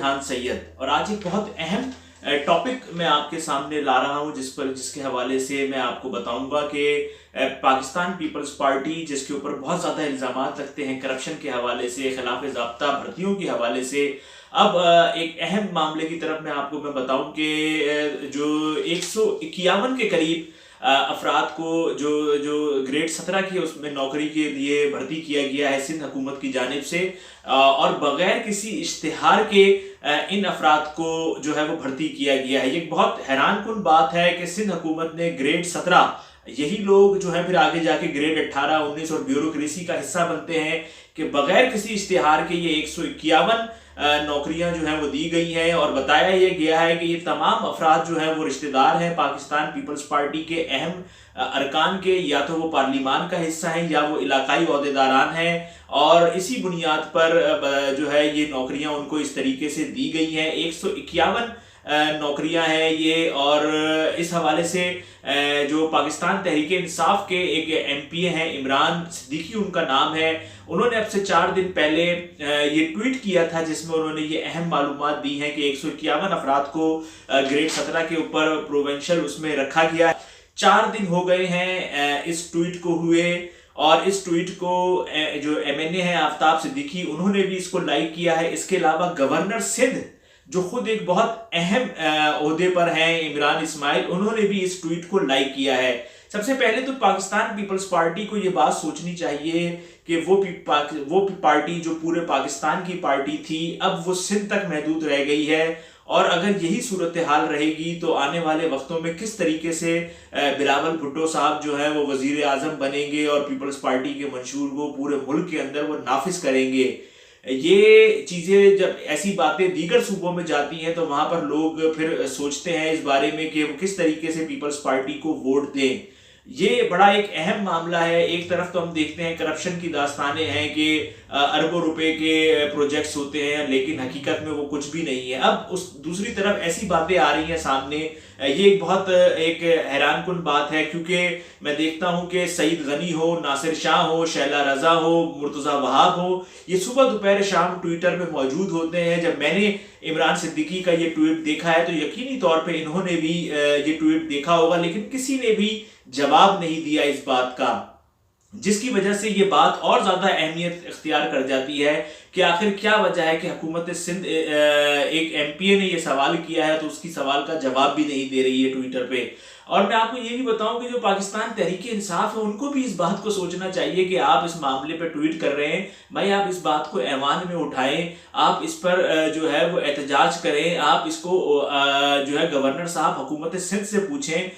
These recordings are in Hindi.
खान सैयद। और आज एक बहुत अहम टॉपिक मैं आपके सामने ला रहा हूं जिसके हवाले से मैं आपको बताऊंगा कि पाकिस्तान पीपल्स पार्टी जिसके ऊपर बहुत ज़्यादा इल्ज़ामात लगते हैं करप्शन के हवाले से, खिलाफ ज़ाब्ता भर्तियों के हवाले से, अब एक अहम मामले की तरफ मैं बताऊं कि जो 151 के करीब अफराद को जो जो ग्रेड 17 की उसमें नौकरी के लिए भर्ती किया गया है सिंध हुकूमत की जानिब से, और बगैर किसी इश्तिहार के इन अफराद को जो है वो भर्ती किया गया है। ये बहुत हैरान कुन बात है कि सिंध हुकूमत ने ग्रेड 17, यही लोग जो है फिर आगे जाके ग्रेड 18, 19 और ब्यूरोक्रेसी का हिस्सा बनते हैं, कि बगैर किसी इश्तिहार के ये 151 नौकरियां जो हैं वो दी गई हैं। और बताया ये गया है कि ये तमाम अफराद जो हैं वो रिश्तेदार हैं पाकिस्तान पीपल्स पार्टी के अहम अरकान के, या तो वो पार्लिमान का हिस्सा हैं या वो इलाकाई ओहदेदारान हैं, और इसी बुनियाद पर जो है ये नौकरियां उनको इस तरीके से दी गई हैं। 151 नौकरियां हैं ये। और इस हवाले से जो पाकिस्तान तहरीक इंसाफ के एक एमपीए हैं, इमरान सिद्दीकी उनका नाम है, उन्होंने अब से 4 दिन पहले ये ट्वीट किया था जिसमें उन्होंने ये अहम मालूमात दी हैं कि 151 अफराद को ग्रेड 17 के ऊपर प्रोवेंशियल उसमें रखा गया। 4 दिन हो गए हैं इस ट्वीट को हुए, और इस ट्वीट को जो एमएनए है आफ्ताब सिद्दीकी, उन्होंने भी इसको लाइक किया है। इसके अलावा गवर्नर सिंध जो खुद एक बहुत अहम ओहदे पर हैं, इमरान इस्माइल, उन्होंने भी इस ट्वीट को लाइक किया है। सबसे पहले तो पाकिस्तान पीपल्स पार्टी को ये बात सोचनी चाहिए कि वो पार्टी जो पूरे पाकिस्तान की पार्टी थी, अब वो सिंध तक महदूद रह गई है। और अगर यही सूरत हाल रहेगी तो आने वाले वक्तों में किस तरीके से बिलावल भुट्टो साहब जो है वो वजीर आजम बनेंगे और पीपल्स पार्टी के मंशूर को पूरे मुल्क के अंदर वो नाफिज करेंगे। ये चीज़ें जब ऐसी बातें दीगर सूबों में जाती हैं तो वहाँ पर लोग फिर सोचते हैं इस बारे में कि वो किस तरीके से पीपल्स पार्टी को वोट दें। ये बड़ा एक अहम मामला है। एक तरफ तो हम देखते हैं करप्शन की दास्तानें हैं कि अरबों रुपए के प्रोजेक्ट्स होते हैं, लेकिन हकीकत में वो कुछ भी नहीं है। अब उस दूसरी तरफ ऐसी बातें आ रही हैं सामने, ये एक बहुत एक हैरान कुन बात है, क्योंकि मैं देखता हूं कि सईद गनी हो, नासिर शाह हो, शैला रजा हो, मुर्तजा वहाब हो, ये सुबह दोपहर शाम ट्विटर पे मौजूद होते हैं। जब मैंने इमरान सिद्दीकी का ये ट्वीट देखा है तो यकीनी तौर पे इन्होंने भी ये ट्वीट देखा होगा, लेकिन किसी ने भी जवाब नहीं दिया इस बात का, जिसकी वजह से ये बात और ज्यादा अहमियत इख्तियार कर जाती है कि आखिर क्या वजह है कि हुकूमत सिंध एक एमपीए ने ये सवाल किया है तो उसकी सवाल का जवाब भी नहीं दे रही है ट्विटर पे। और मैं आपको ये भी बताऊं कि जो पाकिस्तान तहरीक इंसाफ है उनको भी इस बात को सोचना चाहिए कि आप इस मामले पे ट्वीट कर रहे हैं, भाई आप इस बात को ऐवान में उठाएं, आप इस पर जो है वो एहतजाज करें, आप इसको जो है गवर्नर साहब हुकूमत सिंध से पूछें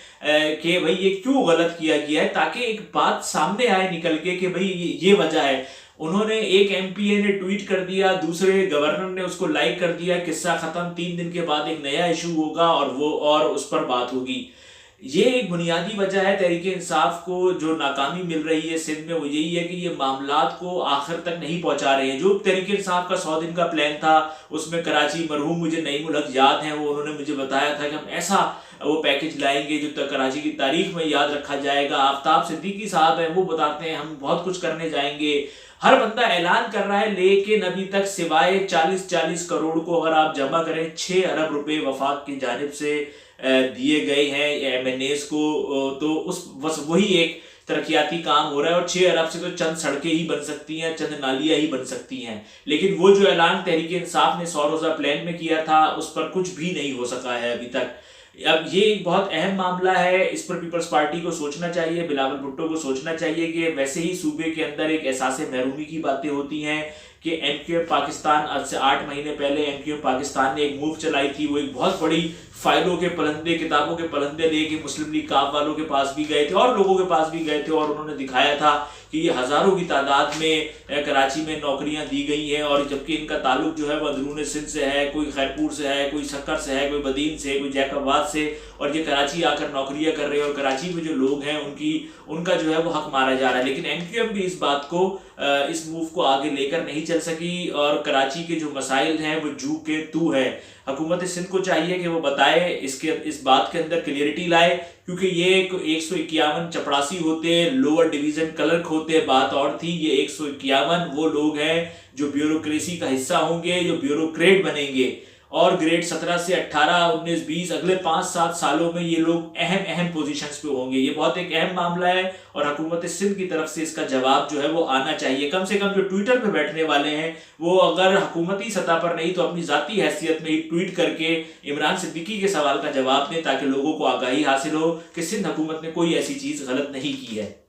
कि भाई ये क्यों गलत किया गया है, ताकि एक बात सामने आए निकल के कि भाई ये वजह है। उन्होंने एक एमपीए ने ट्वीट कर दिया, दूसरे गवर्नर ने उसको लाइक कर दिया, किस्सा खत्म, 3 दिन के बाद एक नया इशू होगा और उस पर बात होगी। ये एक बुनियादी वजह है तहरीक इंसाफ को जो नाकामी मिल रही है सिंध में, वो यही है कि ये मामलात को आखिर तक नहीं पहुंचा रहे हैं। जो तहरीक इंसाफ का 100 दिन का प्लान था उसमें कराची, मरहूम मुझे नईमुल हक याद है, वो उन्होंने मुझे बताया था कि हम ऐसा वो पैकेज लाएंगे जो कराची की तारीख में याद रखा जाएगा। आफ्ताब सिद्दीकी साहब हैं, वो बताते हैं हम बहुत कुछ करने जाएंगे। हर बंदा ऐलान कर रहा है, लेकिन अभी तक सिवाय 40-40 करोड़ को अगर आप जमा करें, 6 अरब रुपए वफाक की जानिब से दिए गए हैं एमएनएस को, तो उस बस वही एक तरक्याती काम हो रहा है। और 6 अरब से तो चंद सड़कें ही बन सकती हैं, चंद नालियां ही बन सकती हैं, लेकिन वो जो ऐलान तहरीक इंसाफ ने 100 रोजा प्लान में किया था उस पर कुछ भी नहीं हो सका है अभी तक। अब ये एक बहुत अहम मामला है, इस पर पीपल्स पार्टी को सोचना चाहिए, बिलावल भुट्टो को सोचना चाहिए कि वैसे ही सूबे के अंदर एक एहसास महरूमी की बातें होती हैं कि एमक्यूएम पाकिस्तान, आज से 8 महीने पहले एमक्यूएम पाकिस्तान ने एक मूव चलाई थी, वो एक बहुत बड़ी फाइलों के पलंदे, किताबों के पलंदे लेके मुस्लिम लीग काफ वालों के पास भी गए थे और लोगों के पास भी गए थे, और उन्होंने दिखाया था कि ये हजारों की तादाद में कराची में नौकरियां दी गई हैं, और जबकि इनका ताल्लुक जो है वो अंदरून सिंध से है, कोई खैरपुर से है, कोई सक्कर से है, कोई बदीन से, कोई जैकबाद से, और ये कराची आकर नौकरियां कर रहे हैं और कराची में जो लोग हैं उनका जो है वो हक मारा जा रहा है। लेकिन एमक्यूएम भी इस बात को, इस मूव को आगे लेकर नहीं चल सकी, और कराची के जो मसाइल हैं वो जू के तू है। हुकूमत सिंध को चाहिए कि वो बताए, इस बात के अंदर क्लियरिटी लाए, क्योंकि ये 151 चपरासी होते, लोअर डिवीजन क्लर्क होते, बात और थी। ये 151 वो लोग हैं जो ब्यूरोक्रेसी का हिस्सा होंगे, जो ब्यूरोक्रेट बनेंगे, और ग्रेड 17 से 18, 19, 20 अगले 5-7 सालों में ये लोग अहम अहम पोजीशंस पे होंगे। ये बहुत एक अहम मामला है और हुकूमत सिंध की तरफ से इसका जवाब जो है वो आना चाहिए। कम से कम जो ट्विटर पे बैठने वाले हैं वो अगर हुकूमती सतह पर नहीं तो अपनी जाती हैसियत में ही ट्वीट करके इमरान सिद्दीकी के सवाल का जवाब दें, ताकि लोगों को आगाही हासिल हो कि सिंध हुकूमत ने कोई ऐसी चीज गलत नहीं की है।